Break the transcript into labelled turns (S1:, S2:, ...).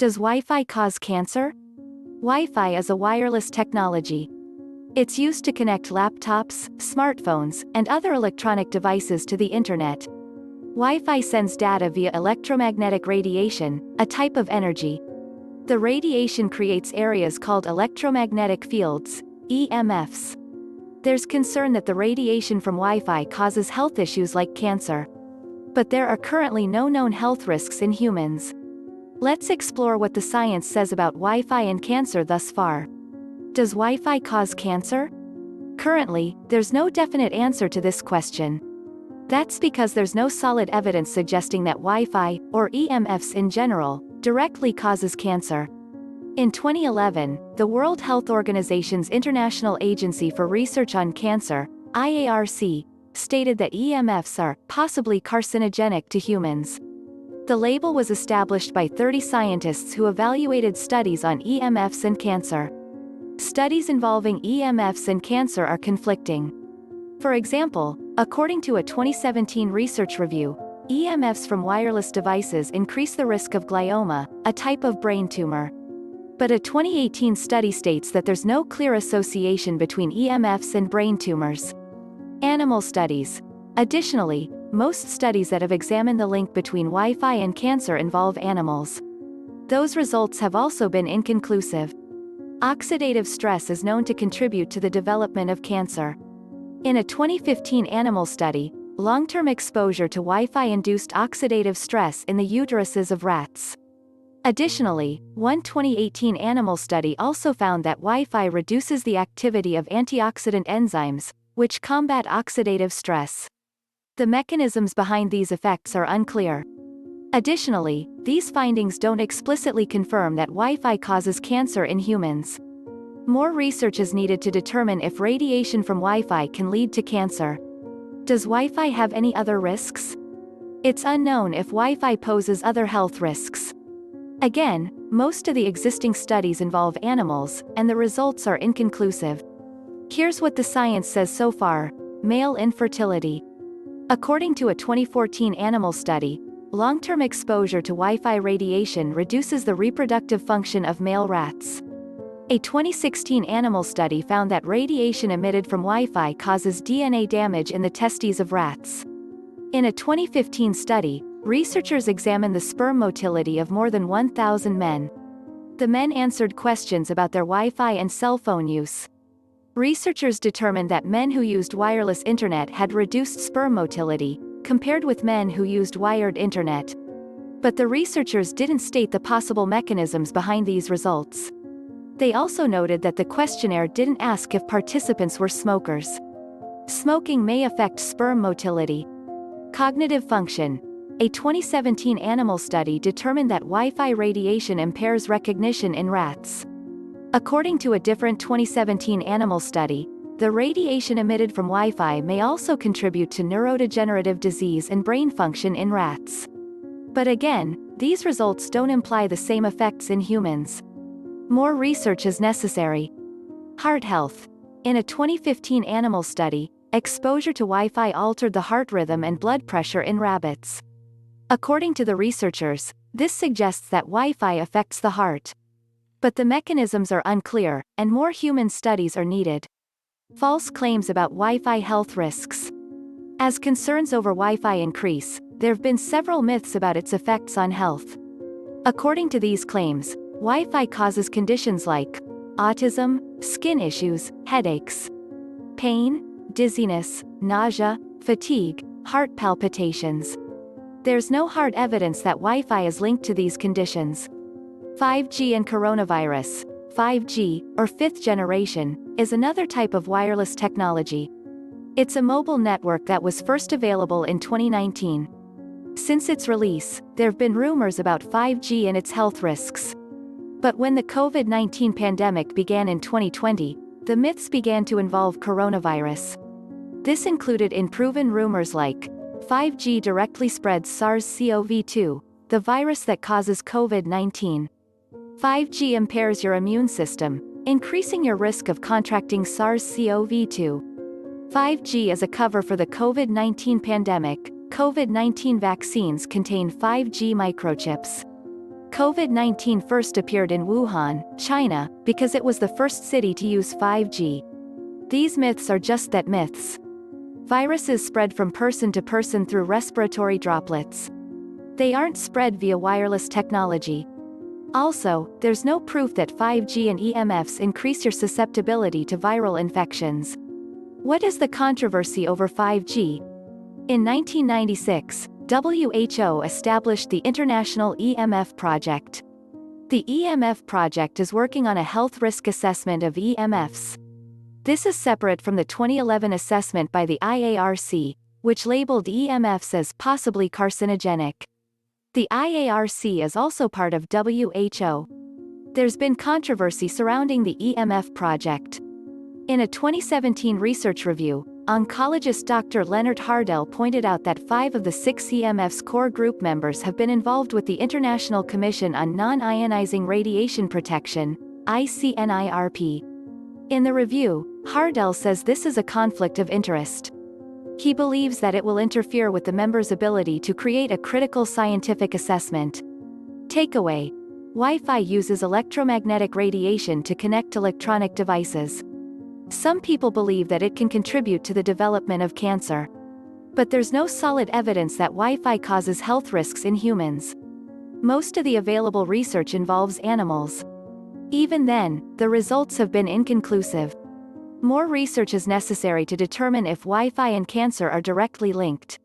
S1: Does Wi-Fi cause cancer? Wi-Fi is a wireless technology. It's used to connect laptops, smartphones, and other electronic devices to the internet. Wi-Fi sends data via electromagnetic radiation, a type of energy. The radiation creates areas called electromagnetic fields, EMFs. There's concern that the radiation from Wi-Fi causes health issues like cancer. But there are currently no known health risks in humans. Let's explore what the science says about Wi-Fi and cancer thus far. Does Wi-Fi cause cancer? Currently, there's no definite answer to this question. That's because there's no solid evidence suggesting that Wi-Fi, or EMFs in general, directly causes cancer. In 2011, the World Health Organization's International Agency for Research on Cancer, IARC, stated that EMFs are possibly carcinogenic to humans. The label was established by 30 scientists who evaluated studies on EMFs and cancer. Studies involving EMFs and cancer are conflicting. For example, according to a 2017 research review, EMFs from wireless devices increase the risk of glioma, a type of brain tumor. But a 2018 study states that there's no clear association between EMFs and brain tumors. Animal studies. Additionally, most studies that have examined the link between Wi-Fi and cancer involve animals. Those results have also been inconclusive. Oxidative stress is known to contribute to the development of cancer. In a 2015 animal study, long-term exposure to Wi-Fi induced oxidative stress in the uteruses of rats. Additionally, one 2018 animal study also found that Wi-Fi reduces the activity of antioxidant enzymes, which combat oxidative stress. The mechanisms behind these effects are unclear. Additionally, these findings don't explicitly confirm that Wi-Fi causes cancer in humans. More research is needed to determine if radiation from Wi-Fi can lead to cancer. Does Wi-Fi have any other risks? It's unknown if Wi-Fi poses other health risks. Again, most of the existing studies involve animals, and the results are inconclusive. Here's what the science says so far: male infertility. According to a 2014 animal study, long-term exposure to Wi-Fi radiation reduces the reproductive function of male rats. A 2016 animal study found that radiation emitted from Wi-Fi causes DNA damage in the testes of rats. In a 2015 study, researchers examined the sperm motility of more than 1,000 men. The men answered questions about their Wi-Fi and cell phone use. Researchers determined that men who used wireless internet had reduced sperm motility, compared with men who used wired internet. But the researchers didn't state the possible mechanisms behind these results. They also noted that the questionnaire didn't ask if participants were smokers. Smoking may affect sperm motility. Cognitive function. A 2017 animal study determined that Wi-Fi radiation impairs recognition in rats. According to a different 2017 animal study, the radiation emitted from Wi-Fi may also contribute to neurodegenerative disease and brain function in rats. But again, these results don't imply the same effects in humans. More research is necessary. Heart health. In a 2015 animal study, exposure to Wi-Fi altered the heart rhythm and blood pressure in rabbits. According to the researchers, this suggests that Wi-Fi affects the heart. But the mechanisms are unclear, and more human studies are needed. False claims about Wi-Fi health risks. As concerns over Wi-Fi increase, there have been several myths about its effects on health. According to these claims, Wi-Fi causes conditions like autism, skin issues, headaches, pain, dizziness, nausea, fatigue, heart palpitations. There's no hard evidence that Wi-Fi is linked to these conditions. 5G and coronavirus. 5G, or fifth generation, is another type of wireless technology. It's a mobile network that was first available in 2019. Since its release, there have been rumors about 5G and its health risks. But when the COVID-19 pandemic began in 2020, the myths began to involve coronavirus. This included unproven rumors like 5G directly spreads SARS-CoV-2, the virus that causes COVID-19. 5G impairs your immune system, increasing your risk of contracting SARS-CoV-2. 5G is a cover for the COVID-19 pandemic. COVID-19 vaccines contain 5G microchips. COVID-19 first appeared in Wuhan, China, because it was the first city to use 5G. These myths are just that, myths. Viruses spread from person to person through respiratory droplets. They aren't spread via wireless technology. Also, there's no proof that 5G and EMFs increase your susceptibility to viral infections. What is the controversy over 5G? In 1996, WHO established the International EMF Project. The EMF project is working on a health risk assessment of EMFs. This is separate from the 2011 assessment by the IARC, which labeled EMFs as possibly carcinogenic. The IARC is also part of WHO. There's been controversy surrounding the EMF project. In a 2017 research review, oncologist Dr. Leonard Hardell pointed out that 5 of the 6 EMF's core group members have been involved with the International Commission on Non-Ionizing Radiation Protection, ICNIRP. In the review, Hardell says this is a conflict of interest. He believes that it will interfere with the members' ability to create a critical scientific assessment. Takeaway: Wi-Fi uses electromagnetic radiation to connect electronic devices. Some people believe that it can contribute to the development of cancer. But there's no solid evidence that Wi-Fi causes health risks in humans. Most of the available research involves animals. Even then, the results have been inconclusive. More research is necessary to determine if Wi-Fi and cancer are directly linked.